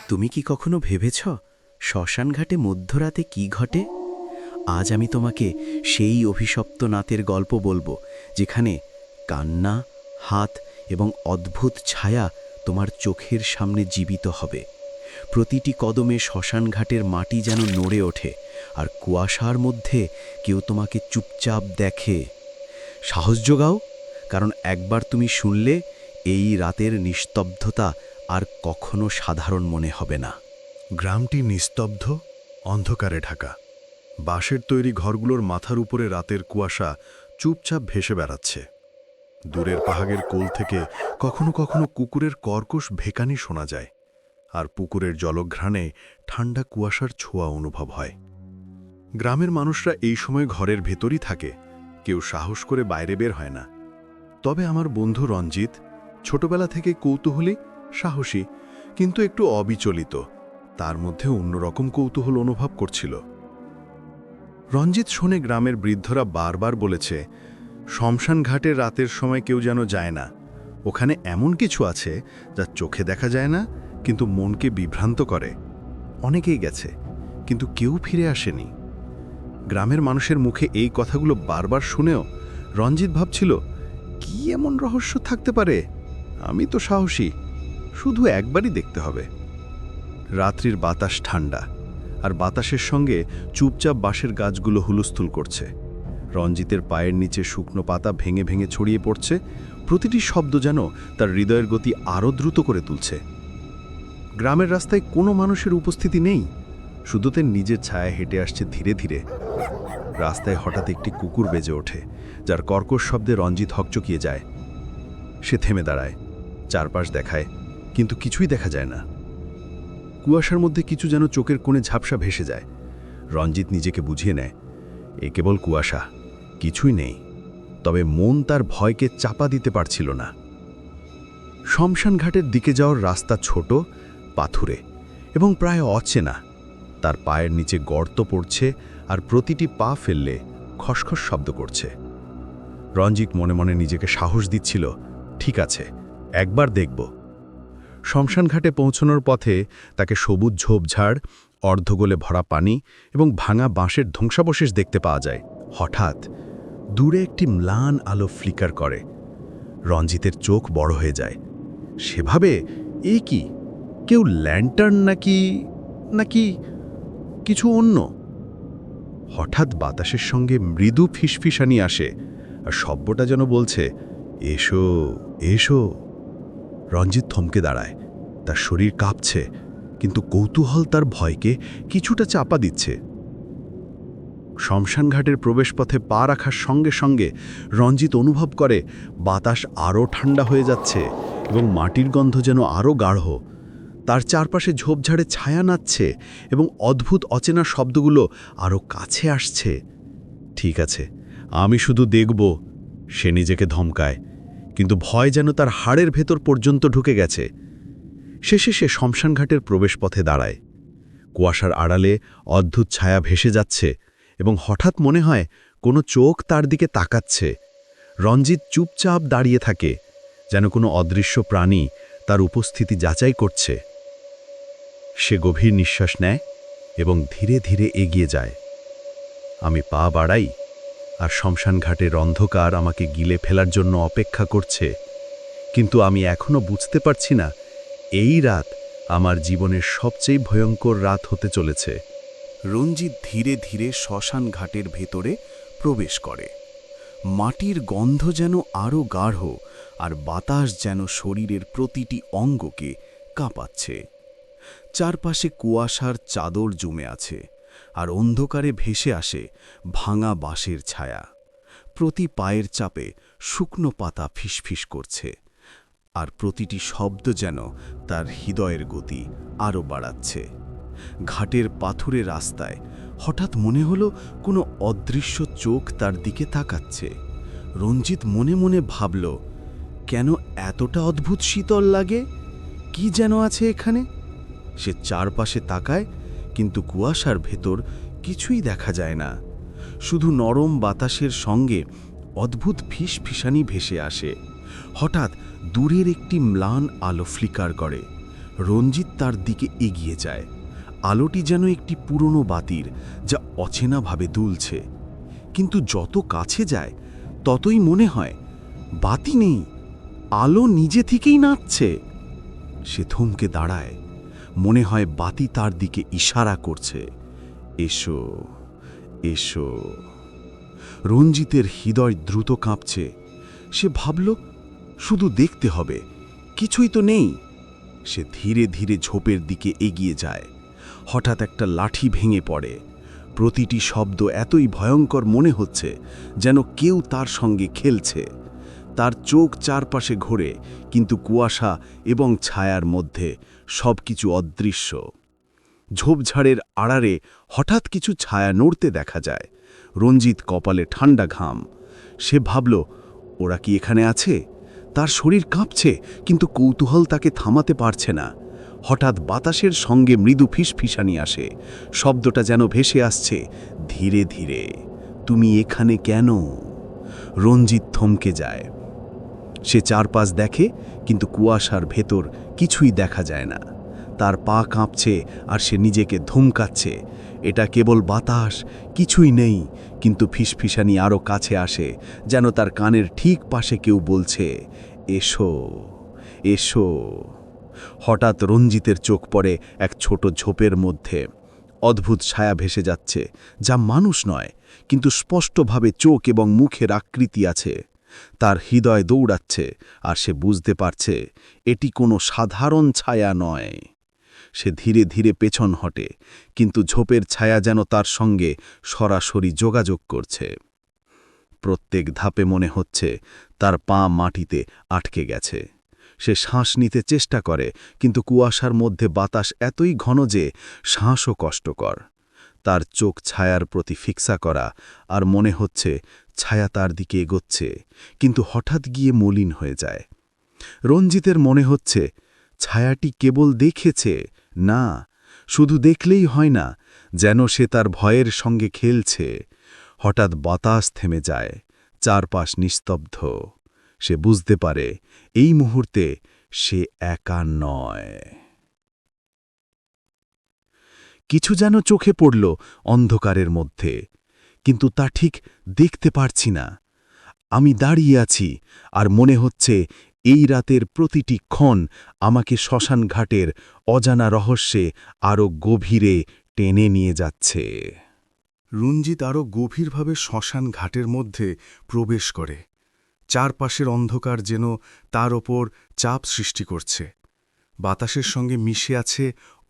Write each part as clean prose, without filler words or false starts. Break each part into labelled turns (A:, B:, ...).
A: তুমি কি কখনো ভেবেছ শ্মশানঘাটে মধ্যরাতে কি ঘটে? আজ আমি তোমাকে সেই অভিশপ্ত নাতের গল্প বলবো, যেখানে কান্না, হাত এবং অদ্ভুত ছায়া তোমার চোখের সামনে জীবিত হবে। প্রতিটি কদমে শ্মশানঘাটের মাটি যেন নড়ে ওঠে, আর কুয়াশার মধ্যে কেউ তোমাকে চুপচাপ দেখে। সাহস যোগাও, কারণ একবার তুমি শুনলে, এই রাতের নিস্তব্ধতা আর কখনো সাধারণ মনে হবে না।
B: গ্রামটি নিস্তব্ধ, অন্ধকারে ঢাকা। বাঁশের তৈরি ঘরগুলোর মাথার উপরে রাতের কুয়াশা চুপচাপ ভেসে বেড়াচ্ছে। দূরের পাহাড়ের কোল থেকে কখনো কখনো কুকুরের কর্কশ ভেকানি শোনা যায়, আর পুকুরের জলঘ্রাণে ঠান্ডা কুয়াশার ছোঁয়া অনুভব হয়। গ্রামের মানুষরা এই সময় ঘরের ভেতরই থাকে, কেউ সাহস করে বাইরে বের হয় না। তবে আমার বন্ধু রঞ্জিত ছোটবেলা থেকে কৌতূহলী, সাহসী, কিন্তু একটু অবিচলিত। তার মধ্যে অন্যরকম কৌতূহল অনুভব করছিল। রঞ্জিত শোনে গ্রামের বৃদ্ধরা বারবার বলেছে, শ্মশান ঘাটের রাতের সময় কেউ যেন যায় না। ওখানে এমন কিছু আছে যা চোখে দেখা যায় না, কিন্তু মনকে বিভ্রান্ত করে। অনেকেই গেছে, কিন্তু কেউ ফিরে আসেনি। গ্রামের মানুষের মুখে এই কথাগুলো বারবার শুনেও রঞ্জিত ভাবছিল, কি এমন রহস্য থাকতে পারে? আমি তো সাহসী, শুধু একবারই দেখতে হবে। রাত্রির বাতাস ঠান্ডা, আর বাতাসের সঙ্গে চুপচাপ বাঁশের গাছগুলো হুলস্থুল করছে। রঞ্জিতের পায়ের নিচে শুকনো পাতা ভেঙে ভেঙে ছড়িয়ে পড়ছে, প্রতিটি শব্দ যেন তার হৃদয়ের গতি আরও দ্রুত করে তুলছে। গ্রামের রাস্তায় কোনো মানুষের উপস্থিতি নেই, শুধু তার নিজের ছায়া হেঁটে আসছে ধীরে ধীরে। রাস্তায় হঠাৎ একটি কুকুর বেজে ওঠে, যার কর্কশ শব্দে রঞ্জিত হকচকিয়ে যায়। সে থেমে দাঁড়ায়, চারপাশ দেখায়, কিন্তু কিছুই দেখা যায় না। কুয়াশার মধ্যে কিছু যেন চোখের কোণে ঝাপসা ভেসে যায়। রঞ্জিত নিজেকে বুঝিয়ে নেয়, এ কেবল কুয়াশা, কিছুই নেই। তবে মন তার ভয়কে চাপা দিতে পারছিল না। শ্মশানঘাটের দিকে যাওয়ার রাস্তা ছোট, পাথুরে এবং প্রায় অচেনা। তার পায়ের নিচে গর্ত পড়ছে, আর প্রতিটি পা ফেললে খসখস শব্দ করছে। রঞ্জিত মনে মনে নিজেকে সাহস দিচ্ছিল, ঠিক আছে, একবার দেখব। শ্মশানঘাটে পৌঁছানোর পথে তাকে সবুজ ঝোপঝাড়, অর্ধগোলে ভরা পানি এবং ভাঙা বাঁশের ধ্বংসাবশেষ দেখতে পাওয়া যায়। হঠাৎ দূরে একটি ম্লান আলো ফ্লিকার করে। রঞ্জিতের চোখ বড় হয়ে যায়। সেভাবে এ কি, কেউ ল্যান্টার্ন নাকি কিছু অন্য? হঠাৎ বাতাসের সঙ্গে মৃদু ফিসফিসানি আসে, আর শব্দটা যেন বলছে, এসো এসো। রঞ্জিত থমকে দাঁড়ায়, তার শরীর কাঁপছে, কিন্তু কৌতূহল তার ভয়কে কিছুটা চাপা দিচ্ছে। শ্মশানঘাটের প্রবেশপথে পা রাখার সঙ্গে সঙ্গে রঞ্জিত অনুভব করে বাতাস আরও ঠান্ডা হয়ে যাচ্ছে এবং মাটির গন্ধ যেন আরও গাঢ়। তার চারপাশে ঝোপঝাড়ে ছায়া নাচছে এবং অদ্ভুত অচেনা শব্দগুলো আরও কাছে আসছে। ঠিক আছে, আমি শুধু দেখব, সে নিজেকে ধমকায়, কিন্তু ভয় যেন তার হাড়ের ভেতর পর্যন্ত ঢুকে গেছে। শেষে সে শ্মশানঘাটের প্রবেশপথে দাঁড়ায়। কুয়াশার আড়ালে অদ্ভুত ছায়া ভেসে যাচ্ছে এবং হঠাৎ মনে হয় কোনো চোখ তার দিকে তাকাচ্ছে। রঞ্জিত চুপচাপ দাঁড়িয়ে থাকে, যেন কোনো অদৃশ্য প্রাণী তার উপস্থিতি যাচাই করছে। সে গভীর নিঃশ্বাস নেয় এবং ধীরে ধীরে এগিয়ে যায়। আমি পা বাড়াই, আর শ্মশানঘাটের অন্ধকার আমাকে গিলে ফেলার জন্য অপেক্ষা করছে। কিন্তু আমি এখনো বুঝতে পারছি না, এই রাত আমার জীবনের সবচেয়ে ভয়ঙ্কর রাত হতে চলেছে।
A: রঞ্জিত ধীরে ধীরে শ্মশান ঘাটের ভেতরে প্রবেশ করে। মাটির গন্ধ যেন আরও গাঢ়, আর বাতাস যেন শরীরের প্রতিটি অঙ্গকে কাঁপাচ্ছে। চারপাশে কুয়াশার চাদর জমে আছে, আর অন্ধকারে ভেসে আসে ভাঙা বাঁশের ছায়া। প্রতি পায়ের চাপে শুকনো পাতা ফিসফিস করছে, আর প্রতিটি শব্দ যেন তার হৃদয়ের গতি আরও বাড়াচ্ছে। ঘাটের পাথুরে রাস্তায় হঠাৎ মনে হলো কোনো অদৃশ্য চোখ তার দিকে তাকাচ্ছে। রঞ্জিত মনে মনে ভাবল, কেন এতটা অদ্ভুত শীতল লাগে? কি যেন আছে এখানে? সে চারপাশে তাকায়, কিন্তু কুয়াশার ভেতর কিছুই দেখা যায় না। শুধু নরম বাতাসের সঙ্গে অদ্ভুত ফিসফিসানি ভেসে আসে। হঠাৎ দূরের একটি ম্লান আলো ফ্লিকার করে। রঞ্জিত তার দিকে এগিয়ে যায়। আলোটি যেন একটি পুরনো বাতির, যা অচেনাভাবে দুলছে। কিন্তু যত কাছে যায় ততই মনে হয় বাতি নেই, আলো নিজে থেকেই নাচছে। সে থমকে দাঁড়ায়, মনে হয় বাতি তার দিকে ইশারা করছে, এসো, এসো। রঞ্জিতের হৃদয় দ্রুত কাঁপছে। সে ভাবল, শুধু দেখতে হবে, কিছুই তো নেই। সে ধীরে ধীরে ঝোপের দিকে এগিয়ে যায়। হঠাৎ একটা লাঠি ভেঙে পড়ে। প্রতিটি শব্দ এতই ভয়ঙ্কর মনে হচ্ছে যেন কেউ তার সঙ্গে খেলছে। তার চোখ চারপাশে ঘোরে, কিন্তু কুয়াশা এবং ছায়ার মধ্যে সবকিছু অদৃশ্য। ঝোপঝাড়ের আড়ারে হঠাৎ কিছু ছায়া নড়তে দেখা যায়। রঞ্জিত কপালে ঠান্ডা ঘাম। সে ভাবল, ওরা কি এখানে আছে? তার শরীর কাঁপছে, কিন্তু কৌতূহল তাকে থামাতে পারছে না। হঠাৎ বাতাসের সঙ্গে মৃদু ফিসফিসানি আসে। শব্দটা যেন ভেসে আসছে, ধীরে ধীরে, তুমি এখানে কেন? রঞ্জিত থমকে যায়। সে চারপাশ দেখে, কিন্তু কুয়াশার ভেতর কিছুই দেখা যায় না। তার পা কাঁপছে আর সে নিজেকে ধমকাচ্ছে, এটা কেবল বাতাস, কিছুই নেই। কিন্তু ফিসফিসানি আরও কাছে আসে, যেন তার কানের ঠিক পাশে কেউ বলছে, এসো, এসো। হঠাৎ রঞ্জিতের চোখ পড়ে এক ছোট ঝোপের মধ্যে। অদ্ভুত ছায়া ভেসে যাচ্ছে, যা মানুষ নয়, কিন্তু স্পষ্টভাবে চোখ এবং মুখের আকৃতি আছে। তার হৃদয় দৌড়াচ্ছে, আর সে বুঝতে পারছে এটি কোনো সাধারণ ছায়া নয়। সে ধীরে ধীরে পেছন হটে, কিন্তু ঝোপের ছায়া যেন তার সঙ্গে সরাসরি যোগাযোগ করছে। প্রত্যেক ধাপে মনে হচ্ছে তার পা মাটিতে আটকে গেছে। সে শ্বাস নিতে চেষ্টা করে, কিন্তু কুয়াশার মধ্যে বাতাস এতই ঘন যে শ্বাসও কষ্টকর। তার চোখ ছায়ার প্রতি ফিক্সা করা, আর মনে হচ্ছে ছায়া তার দিকে এগোচ্ছে, কিন্তু হঠাৎ গিয়ে মলিন হয়ে যায়। রঞ্জিতের মনে হচ্ছে ছায়াটি কেবল দেখেছে, না, শুধু দেখলেই হয় না, যেন সে তার ভয়ের সঙ্গে খেলছে। হঠাৎ বাতাস থেমে যায়, চারপাশ নিস্তব্ধ। সে বুঝতে পারে এই মুহূর্তে সে একা নয়। কিছু যেন চোখে পড়ল অন্ধকারের মধ্যে, কিন্তু তা ঠিক দেখতে পারছি না। আমি দাঁড়িয়ে আছি, আর মনে হচ্ছে এই রাতের প্রতিটি ক্ষণ আমাকে শ্মশান ঘাটের অজানা রহস্যে আরও গভীরে টেনে নিয়ে যাচ্ছে। রঞ্জিত আরও গভীরভাবে শ্মশান ঘাটের মধ্যে প্রবেশ করে। চারপাশের অন্ধকার যেন তার ওপর চাপ সৃষ্টি করছে। বাতাসের সঙ্গে মিশে আছে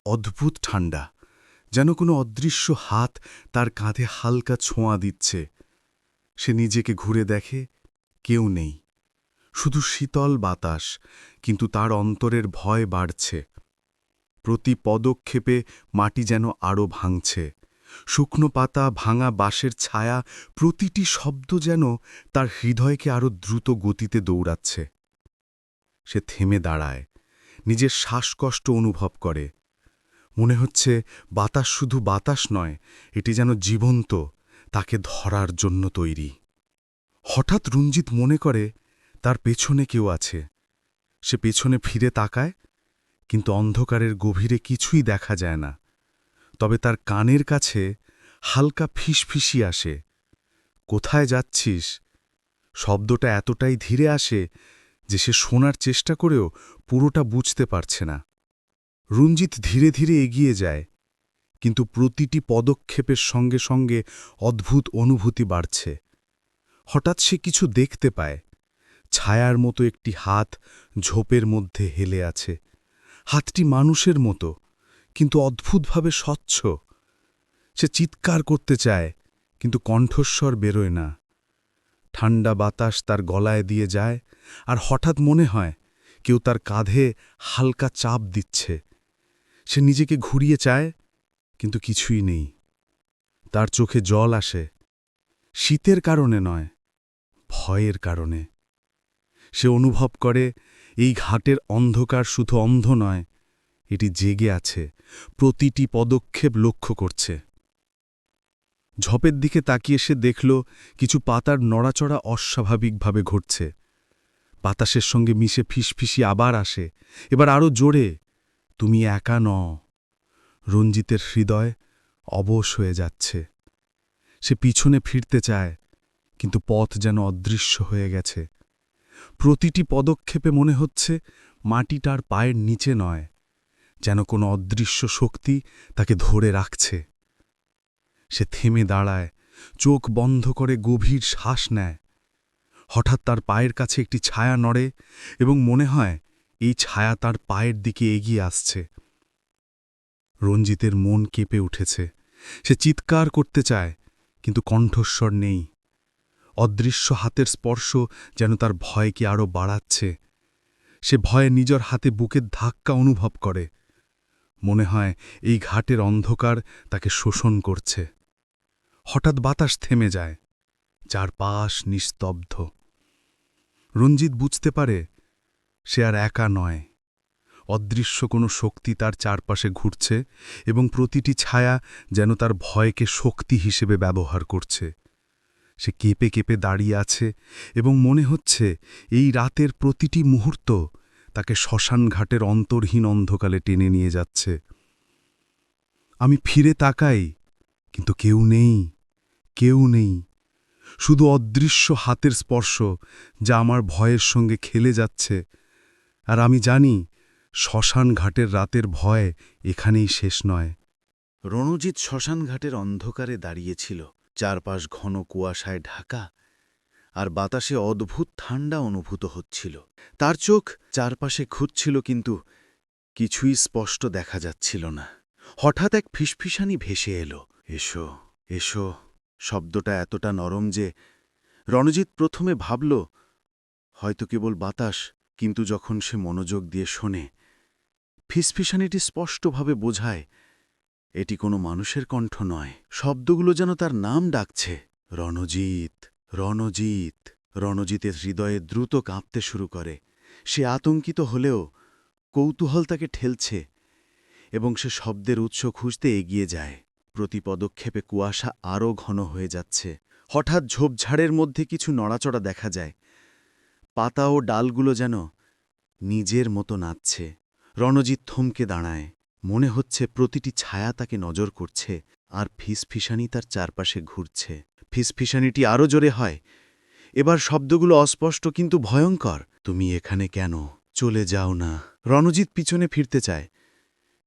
A: অদ্ভুত ঠান্ডা, যেন কোনো অদৃশ্য হাত তার কাঁধে হালকা ছোঁয়া দিচ্ছে। সে নিজেকে ঘুরে দেখে, কেউ নেই, শুধু শীতল বাতাস, কিন্তু তার অন্তরের ভয় বাড়ছে। প্রতি পদক্ষেপে মাটি যেন আরও ভাঙছে। শুকনো পাতা, ভাঙা বাঁশের ছায়া, প্রতিটি শব্দ যেন তার হৃদয়কে আরও দ্রুত গতিতে দৌড়াচ্ছে। সে থেমে দাঁড়ায়, নিজের শ্বাসকষ্ট অনুভব করে। মনে হচ্ছে বাতাস শুধু বাতাস নয়, এটি যেন জীবন্ত, তাকে ধরার জন্য তৈরি। হঠাৎ রঞ্জিত মনে করে তার পেছনে কেউ আছে। সে পেছনে ফিরে তাকায়, কিন্তু অন্ধকারের গভীরে কিছুই দেখা যায় না। তবে তার কানের কাছে হালকা ফিসফিসি আসে, কোথায় যাচ্ছিস? শব্দটা এতটাই ধীরে আসে যে সে শোনার চেষ্টা করেও পুরোটা বুঝতে পারছে না। রঞ্জিত ধীরে ধীরে এগিয়ে যায়, কিন্তু প্রতিটি পদক্ষেপের সঙ্গে সঙ্গে অদ্ভুত অনুভূতি বাড়ছে। হঠাৎ সে কিছু দেখতে পায়, ছায়ার মতো একটি হাত ঝোপের মধ্যে হেলে আছে। হাতটি মানুষের মতো, কিন্তু অদ্ভুতভাবে স্বচ্ছ। সে চিৎকার করতে চায়, কিন্তু কণ্ঠস্বর বেরোয় না। ঠান্ডা বাতাস তার গলায় দিয়ে যায়, আর হঠাৎ মনে হয় কেউ তার কাঁধে হালকা চাপ দিচ্ছে। সে নিজেকে ঘুরিয়ে চায়, কিন্তু কিছুই নেই। তার চোখে জল আসে, শীতের কারণে নয়, ভয়ের কারণে। সে অনুভব করে এই ঘাটের অন্ধকার শুধু অন্ধ নয়, এটি জেগে আছে, প্রতিটি পদক্ষেপ লক্ষ্য করছে। ঝোপের দিকে তাকিয়ে সে দেখল কিছু পাতার নড়াচড়া অস্বাভাবিকভাবে ঘটছে। বাতাসের সঙ্গে মিশে ফিসফিসি আবার আসে, এবার আরও জোরে। তুমি একা নও। রঞ্জিতের হৃদয় অবশ হয়ে যাচ্ছে। সে পিছনে ফিরতে চায়, কিন্তু পথ যেন অদৃশ্য হয়ে গেছে। প্রতিটি পদক্ষেপে মনে হচ্ছে মাটি তার পায়ের নিচে নয়, যেন কোনো অদৃশ্য শক্তি তাকে ধরে রাখছে। সে থেমে দাঁড়ায়, চোখ বন্ধ করে গভীর শ্বাস নেয়। হঠাৎ তার পায়ের কাছে একটি ছায়া নড়ে এবং মনে হয় এই ছায়া তার পায়ের দিকে এগিয়ে আসছে। রঞ্জিতের মন কেঁপে উঠেছে। সে চিৎকার করতে চায়, কিন্তু কণ্ঠস্বর নেই। অদৃশ্য হাতের স্পর্শ যেন তার ভয়কে আরও বাড়াচ্ছে। সে ভয়ে নিজের হাতে বুকের ধাক্কা অনুভব করে। মনে হয় এই ঘাটের অন্ধকার তাকে শোষণ করছে। হঠাৎ বাতাস থেমে যায়, চারপাশ নিস্তব্ধ। রঞ্জিত বুঝতে পারে সে আর একা নয়। অদৃশ্য কোনো শক্তি তার চারপাশে ঘুরছে এবং প্রতিটি ছায়া যেন তার ভয়কে শক্তি হিসেবে ব্যবহার করছে। সে কেঁপে কেঁপে দাঁড়িয়ে আছে এবং মনে হচ্ছে এই রাতের প্রতিটি মুহূর্ত তাকে শ্মশান ঘাটের অন্তর্হীন অন্ধকারে টেনে নিয়ে যাচ্ছে। আমি ফিরে তাকাই, কিন্তু কেউ নেই, কেউ নেই। শুধু অদৃশ্য হাতের স্পর্শ যা আমার ভয়ের সঙ্গে খেলে যাচ্ছে। আর আমি জানি শ্মশান ঘাটের রাতের ভয় এখানেই শেষ নয়।
C: রণজিৎ শ্মশানঘাটের অন্ধকারে দাঁড়িয়েছিল। চারপাশ ঘন কুয়াশায় ঢাকা, আর বাতাসে অদ্ভুত ঠান্ডা অনুভূত হচ্ছিল। তার চোখ চারপাশে খুঁজছিল, কিন্তু কিছুই স্পষ্ট দেখা যাচ্ছিল না। হঠাৎ এক ফিসফিসানি ভেসে এলো। এসো, এসো। শব্দটা এতটা নরম যে রণজিৎ প্রথমে ভাবল হয়তো কেবল বাতাস, কিন্তু যখন সে মনোযোগ দিয়ে শোনে, ফিসফিসানিটি স্পষ্টভাবে বোঝায় এটি কোনো মানুষের কণ্ঠ নয়। শব্দগুলো যেন তার নাম ডাকছে, রণজিৎ, রণজিৎ। রণজিতের হৃদয়ে দ্রুত কাঁপতে শুরু করে। সে আতঙ্কিত হলেও কৌতূহল তাকে ঠেলছে এবং সে শব্দের উৎস খুঁজতে এগিয়ে যায়। প্রতি পদক্ষেপে কুয়াশা আরও ঘন হয়ে যাচ্ছে। হঠাৎ ঝোপঝাড়ের মধ্যে কিছু নড়াচড়া দেখা যায়। পাতা ও ডালগুলো যেন নিজের মতো নাচছে। রণজিৎ থমকে দাঁড়ায়। মনে হচ্ছে প্রতিটি ছায়া তাকে নজর করছে, আর ফিসফিসানি তার চারপাশে ঘুরছে। ফিসফিসানিটি আরও জোরে হয়। এবার শব্দগুলো অস্পষ্ট কিন্তু ভয়ঙ্কর। তুমি এখানে কেন? চলে যাও না। রণজিৎ পিছনে ফিরতে চায়,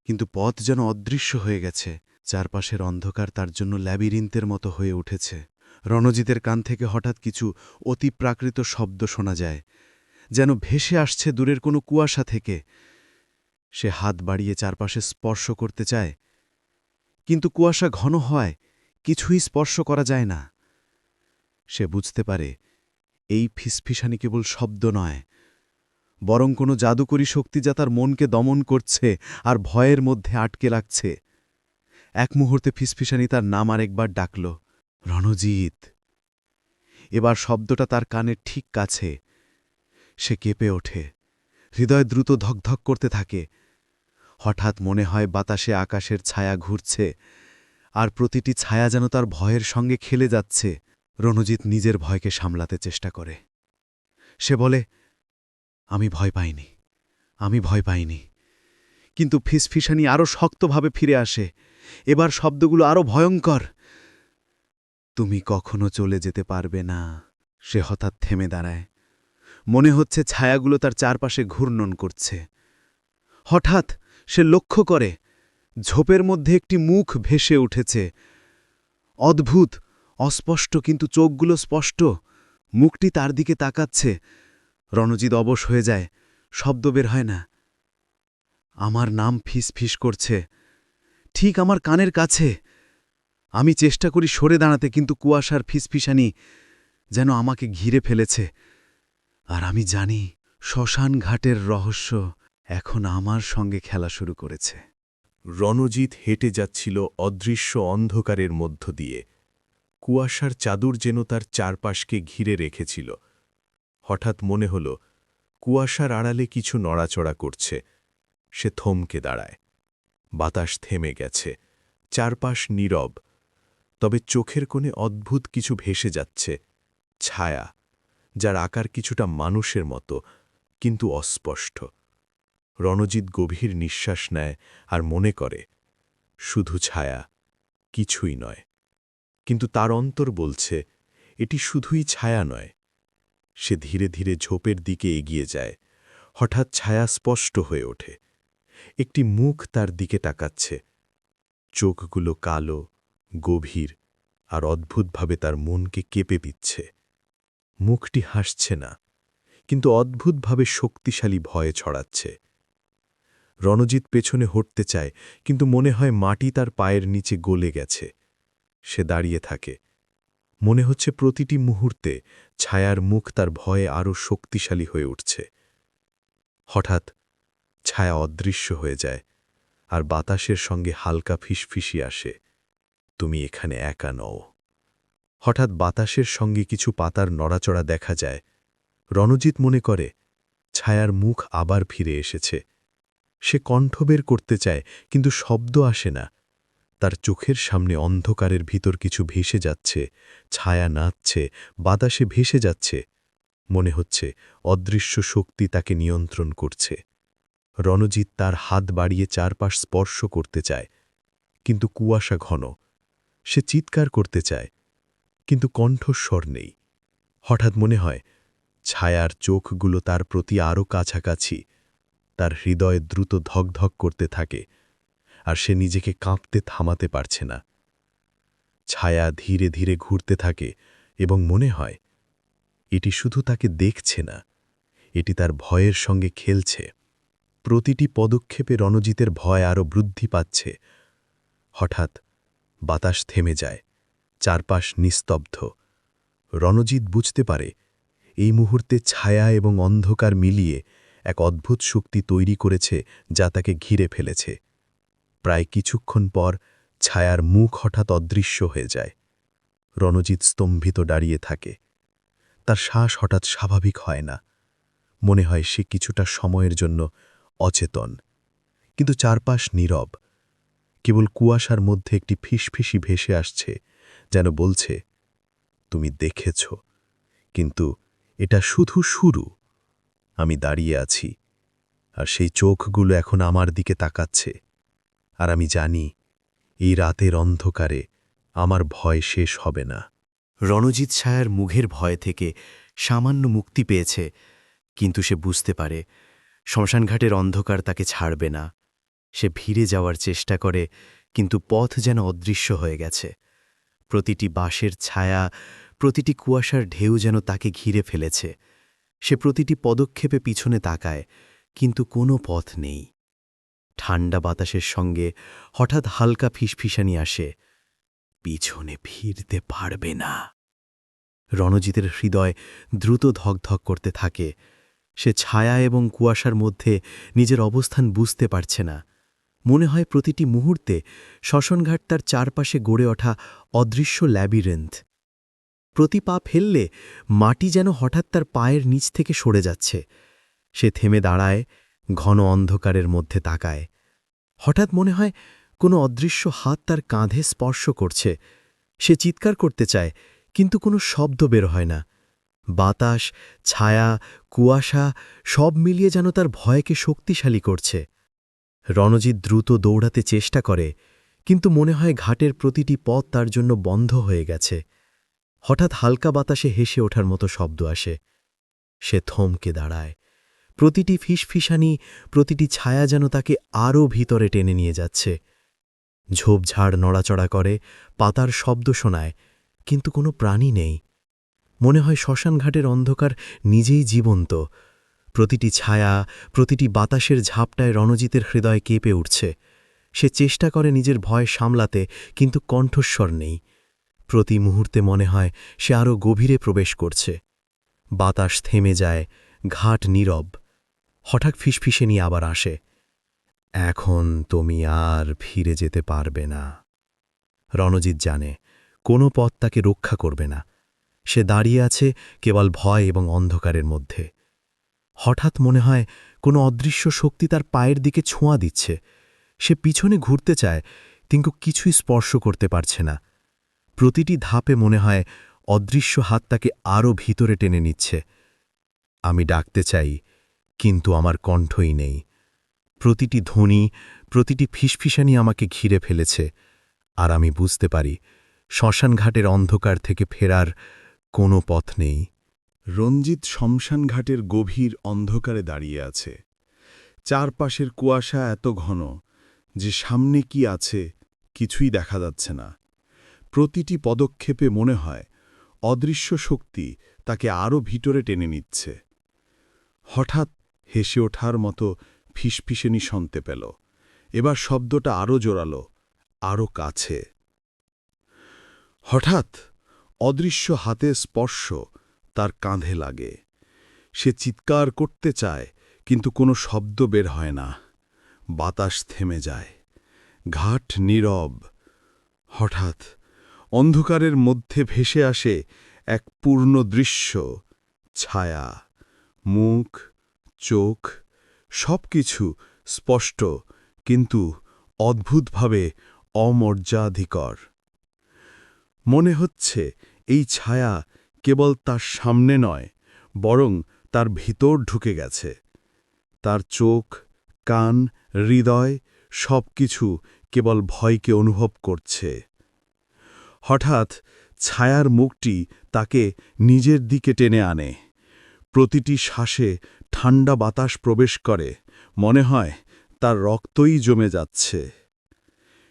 C: কিন্তু পথ যেন অদৃশ্য হয়ে গেছে। চারপাশের অন্ধকার তার জন্য ল্যাবিরিন্থের মতো হয়ে উঠেছে। রণজিতের কান থেকে হঠাৎ কিছু অতিপ্রাকৃত শব্দ শোনা যায়, যেন ভেসে আসছে দূরের কোনো কুয়াশা থেকে। সে হাত বাড়িয়ে চারপাশে স্পর্শ করতে চায়, কিন্তু কুয়াশা ঘন হয়, কিছুই স্পর্শ করা যায় না। সে বুঝতে পারে এই ফিসফিসানি কেবল শব্দ নয়, বরং কোনো জাদুকরী শক্তি যা তার মনকে দমন করছে আর ভয়ের মধ্যে আটকে রাখছে। এক মুহূর্তে ফিসফিসানি তার নাম আরেকবার ডাকল, রণজিৎ। এবার শব্দটা তার কানের ঠিক কাছে। সে কেঁপে ওঠে, হৃদয় দ্রুত ধকধক করতে থাকে। হঠাৎ মনে হয় বাতাসে আকাশের ছায়া ঘুরছে, আর প্রতিটি ছায়া যেন তার ভয়ের সঙ্গে খেলে যাচ্ছে। রণজিৎ নিজের ভয়কে সামলাতে চেষ্টা করে। সে বলে, আমি ভয় পাইনি, আমি ভয় পাইনি। কিন্তু ফিসফিসানি আরও শক্তভাবে ফিরে আসে। এবার শব্দগুলো আরও ভয়ঙ্কর। তুমি কখনো চলে যেতে পারবে না। সে হঠাৎ থেমে দাঁড়ায়। মনে হচ্ছে ছায়াগুলো তার চারপাশে ঘূর্ণন করছে। হঠাৎ সে লক্ষ্য করে ঝোপের মধ্যে একটি মুখ ভেসে উঠেছে। অদ্ভুত, অস্পষ্ট, কিন্তু চোখগুলো স্পষ্ট। মুখটি তার দিকে তাকাচ্ছে। রণজিৎ অবশ হয়ে যায়, শব্দ বের হয় না। আমার নাম ফিসফিস করছে, ঠিক আমার কানের কাছে। আমি চেষ্টা করি সরে দাঁড়াতে, কিন্তু কুয়াশার ফিসফিসানি যেন আমাকে ঘিরে ফেলেছে। আর আমি জানি শ্মশান ঘাটের রহস্য এখন আমার সঙ্গে খেলা শুরু করেছে।
B: রণজিৎ হেঁটে যাচ্ছিল অদৃশ্য অন্ধকারের মধ্য দিয়ে। কুয়াশার চাদর যেন তার চারপাশকে ঘিরে রেখেছিল। হঠাৎ মনে হল কুয়াশার আড়ালে কিছু নড়াচড়া করছে। সে থমকে দাঁড়ায়। বাতাস থেমে গেছে, চারপাশ নীরব। তবে চোখের কোণে অদ্ভুত কিছু ভেসে যাচ্ছে, ছায়া, যার আকার কিছুটা মানুষের মতো, কিন্তু অস্পষ্ট। রণজিৎ গভীর নিঃশ্বাস নেয় আর মনে করে শুধু ছায়া, কিছুই নয়। কিন্তু তার অন্তর বলছে এটি শুধুই ছায়া নয়। সে ধীরে ধীরে ঝোপের দিকে এগিয়ে যায়। হঠাৎ ছায়া স্পষ্ট হয়ে ওঠে। একটি মুখ তার দিকে তাকাচ্ছে। চোখগুলো কালো, গভীর আর অদ্ভুতভাবে তার মনকে কেঁপে দিচ্ছে। মুখটি হাসছে না, কিন্তু অদ্ভুতভাবে শক্তিশালী ভয়ে ছড়াচ্ছে। রণজিৎ পেছনে হটতে চায়, কিন্তু মনে হয় মাটি তার পায়ের নিচে গলে গেছে। সে দাঁড়িয়ে থাকে। মনে হচ্ছে প্রতিটি মুহূর্তে ছায়ার মুখ তার ভয়ে আরও শক্তিশালী হয়ে উঠছে। হঠাৎ ছায়া অদৃশ্য হয়ে যায়, আর বাতাসের সঙ্গে হালকা ফিসফিসি আসে। তুমি এখানে একা নও। হঠাৎ বাতাসের সঙ্গে কিছু পাতার নড়াচড়া দেখা যায়। রণজিৎ মনে করে ছায়ার মুখ আবার ফিরে এসেছে। সে কণ্ঠ বের করতে চায়, কিন্তু শব্দ আসে না। তার চোখের সামনে অন্ধকারের ভিতর কিছু ভেসে যাচ্ছে, ছায়া নাচছে, বাতাসে ভেসে যাচ্ছে। মনে হচ্ছে অদৃশ্য শক্তি তাকে নিয়ন্ত্রণ করছে। রণজিৎ তার হাত বাড়িয়ে চারপাশ স্পর্শ করতে চায়, কিন্তু কুয়াশা ঘন। সে চিৎকার করতে চায়, কিন্তু কণ্ঠস্বর নেই। হঠাৎ মনে হয় ছায়ার চোখগুলো তার প্রতি আরও কাছাকাছি। তার হৃদয় দ্রুত ধকধক করতে থাকে, আর সে নিজেকে কাঁপতে থামাতে পারছে না। ছায়া ধীরে ধীরে ঘুরতে থাকে এবং মনে হয় এটি শুধু তাকে দেখছে না, এটি তার ভয়ের সঙ্গে খেলছে। প্রতিটি পদক্ষেপে রণজিতের ভয় আরও বৃদ্ধি পাচ্ছে। হঠাৎ বাতাস থেমে যায়, চারপাশ নিস্তব্ধ। রণজিৎ বুঝতে পারে এই মুহূর্তে ছায়া এবং অন্ধকার মিলিয়ে এক অদ্ভুত শক্তি তৈরি করেছে, যা তাকে ঘিরে ফেলেছে। প্রায় কিছুক্ষণ পর ছায়ার মুখ হঠাৎ অদৃশ্য হয়ে যায়। রণজিৎ স্তম্ভিত দাঁড়িয়ে থাকে। তার শ্বাস হঠাৎ স্বাভাবিক হয় না। মনে হয় সে কিছুটা সময়ের জন্য অচেতন, কিন্তু চারপাশ নীরব। কেবল কুয়াশার মধ্যে একটি ফিসফিসি ভেসে আসছে, যেন বলছে, তুমি দেখেছ, কিন্তু এটা শুধু শুরু। আমি দাঁড়িয়ে আছি, আর সেই চোখগুলো এখন আমার দিকে তাকাচ্ছে। আর আমি জানি এই রাতের অন্ধকারে আমার ভয় শেষ হবে না।
C: রণজিৎ ছায়ার মুখের ভয় থেকে সামান্য মুক্তি পেয়েছে, কিন্তু সে বুঝতে পারে শ্মশানঘাটের অন্ধকার তাকে ছাড়বে না। সে ভিড়ে যাওয়ার চেষ্টা করে, কিন্তু পথ যেন অদৃশ্য হয়ে গেছে। প্রতিটি বাঁশের ছায়া, প্রতিটি কুয়াশার ঢেউ যেন তাকে ঘিরে ফেলেছে। সে প্রতিটি পদক্ষেপে পিছনে তাকায়, কিন্তু কোনো পথ নেই। ঠান্ডা বাতাসের সঙ্গে হঠাৎ হালকা ফিসফিসানি আসে, পিছনে ফিরতে পারবে না। রণজিতের হৃদয় দ্রুত ধকধক করতে থাকে। সে ছায়া এবং কুয়াশার মধ্যে নিজের অবস্থান বুঝতে পারছে না। মনে হয় প্রতিটি মুহূর্তে শ্মশানঘাট তার চারপাশে গড়ে ওঠা অদৃশ্য ল্যাবিরেন্থ। প্রতি পা ফেললে মাটি যেন হঠাৎ তার পায়ের নিচ থেকে সরে যাচ্ছে। সে থেমে দাঁড়ায়, ঘন অন্ধকারের মধ্যে তাকায়। হঠাৎ মনে হয় কোনো অদৃশ্য হাত তার কাঁধে স্পর্শ করছে। সে চিৎকার করতে চায়, কিন্তু কোনো শব্দ বের হয় না। বাতাস, ছায়া, কুয়াশা সব মিলিয়ে যেন তার ভয়কে শক্তিশালী করছে। রণজিৎ দ্রুত দৌড়াতে চেষ্টা করে, কিন্তু মনে হয় ঘাটের প্রতিটি পথ তার জন্য বন্ধ হয়ে গেছে। হঠাৎ হালকা বাতাসে হেসে ওঠার মতো শব্দ আসে। সে থমকে দাঁড়ায়। প্রতিটি ফিসফিসানি, প্রতিটি ছায়া যেন তাকে আরও ভিতরে টেনে নিয়ে যাচ্ছে। ঝোপঝাড় নড়াচড়া করে, পাতার শব্দ শোনায়, কিন্তু কোনো প্রাণী নেই। মনে হয় শ্মশানঘাটের অন্ধকার নিজেই জীবন্ত। প্রতিটি ছায়া, প্রতিটি বাতাসের ঝাপটায় রণজিতের হৃদয় কেঁপে উঠছে। সে চেষ্টা করে নিজের ভয় সামলাতে, কিন্তু কণ্ঠস্বর নেই। প্রতি মুহূর্তে মনে হয় সে আরও গভীরে প্রবেশ করছে। বাতাস থেমে যায়, ঘাট নীরব। হঠাৎ ফিসফিসে নিয়ে আবার আসে, এখন তুমি আর ফিরে যেতে পারবে না। রণজিৎ জানে কোনো পথ তাকে রক্ষা করবে না। সে দাঁড়িয়ে আছে কেবল ভয় এবং অন্ধকারের মধ্যে। হঠাৎ মনে হয় কোনো অদৃশ্য শক্তি তার পায়ের দিকে ছোঁয়া দিচ্ছে। সে পিছনে ঘুরতে চায়, কিন্তু কিছুই স্পর্শ করতে পারছে না। প্রতিটি ধাপে মনে হয় অদৃশ্য হাত তাকে আরও ভিতরে টেনে নিচ্ছে। আমি ডাকতে চাই, কিন্তু আমার কণ্ঠই নেই।
B: প্রতিটি ধ্বনি, প্রতিটি ফিসফিসানি আমাকে ঘিরে ফেলেছে, আর আমি বুঝতে পারি শ্মশানঘাটের অন্ধকার থেকে ফেরার কোনো পথ নেই।
A: রঞ্জিত শ্মশানঘাটের গভীর অন্ধকারে দাঁড়িয়ে আছে। চারপাশের কুয়াশা এত ঘন যে সামনে কি আছে কিছুই দেখা যাচ্ছে না। প্রতিটি পদক্ষেপে মনে হয় অদৃশ্য শক্তি তাকে আরও ভিতরে টেনে নিচ্ছে। হঠাৎ হেসে ওঠার মতো ফিসফিসেনি শুনতে পেল। এবার শব্দটা আরও জোরালো, আরও কাছে। হঠাৎ অদৃশ্য হাতের স্পর্শ তার কাঁধে লাগে। সে চিৎকার করতে চায়, কিন্তু কোনো শব্দ বের হয় না। বাতাস থেমে যায়, ঘাট নীরব। হঠাৎ অন্ধকারের মধ্যে ভেসে আসে এক পূর্ণ দৃশ্য, ছায়া, মুখ, চোখ, সবকিছু স্পষ্ট, কিন্তু অদ্ভুতভাবে অমর্যাদিকর। মনে হচ্ছে এই ছায়া কেবল তার সামনে নয়, বরং তার ভিতর ঢুকে গেছে। তার চোখ, কান, হৃদয় সবকিছু কেবল ভয়কে অনুভব করছে। হঠাৎ ছায়ার মুখটি তাকে নিজের দিকে টেনে আনে। প্রতিটি শ্বাসে ঠান্ডা বাতাস প্রবেশ করে, মনে হয় তার রক্তই জমে যাচ্ছে।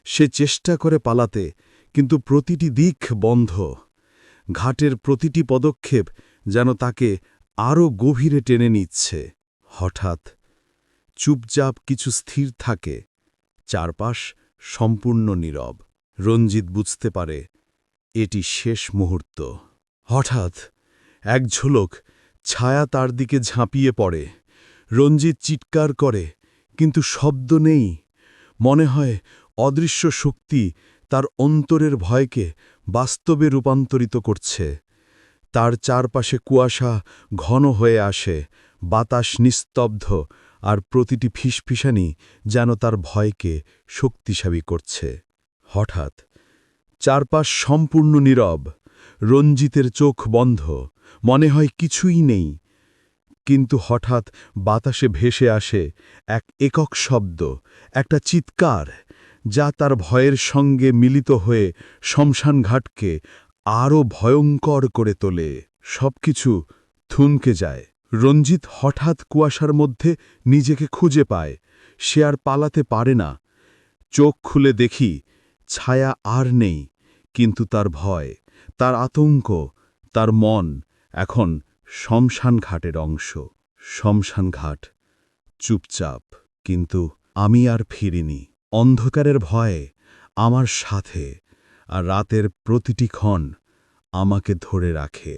A: সে চেষ্টা করে পালাতে, কিন্তু প্রতিটি দিক বন্ধ। ঘাটের প্রতিটি পদক্ষেপ যেন তাকে আরও গভীরে টেনে নিচ্ছে। হঠাৎ চুপচাপ কিছু স্থির থাকে, চারপাশ সম্পূর্ণ নীরব। রঞ্জিত বুঝতে পারে এটি শেষ মুহূর্ত। হঠাৎ এক ঝলক ছায়া তার দিকে ঝাঁপিয়ে পড়ে। রঞ্জিত চিৎকার করে, কিন্তু শব্দ নেই। মনে হয় অদৃশ্য শক্তি তার অন্তরের ভয়কে বাস্তবে রূপান্তরিত করছে। তার চারপাশে কুয়াশা ঘন হয়ে আসে, বাতাস নিস্তব্ধ, আর প্রতিটি ফিসফিসানি যেন তার ভয়কে শক্তিশালী করছে। হঠাৎ চারপাশ সম্পূর্ণ নীরব। রঞ্জিতের চোখ বন্ধ, মনে হয় কিছুই নেই। কিন্তু হঠাৎ বাতাসে ভেসে আসে এক একক শব্দ, একটা চিৎকার, যা তার ভয়ের সঙ্গে মিলিত হয়ে শ্মশানঘাটকে আরও ভয়ঙ্কর করে তোলে। সবকিছু থমকে যায়। রঞ্জিত হঠাৎ কুয়াশার মধ্যে নিজেকে খুঁজে পায়। সে আর পালাতে পারে না। চোখ খুলে দেখি ছায়া আর নেই, কিন্তু তার ভয়, তার আতঙ্ক, তার মন এখন শ্মশানঘাটের অংশ। শ্মশানঘাট চুপচাপ, কিন্তু আমি আর ফিরিনি। অন্ধকারের ভয়ে আমার সাথে, আর রাতের প্রতিটি ক্ষণ আমাকে ধরে রাখে।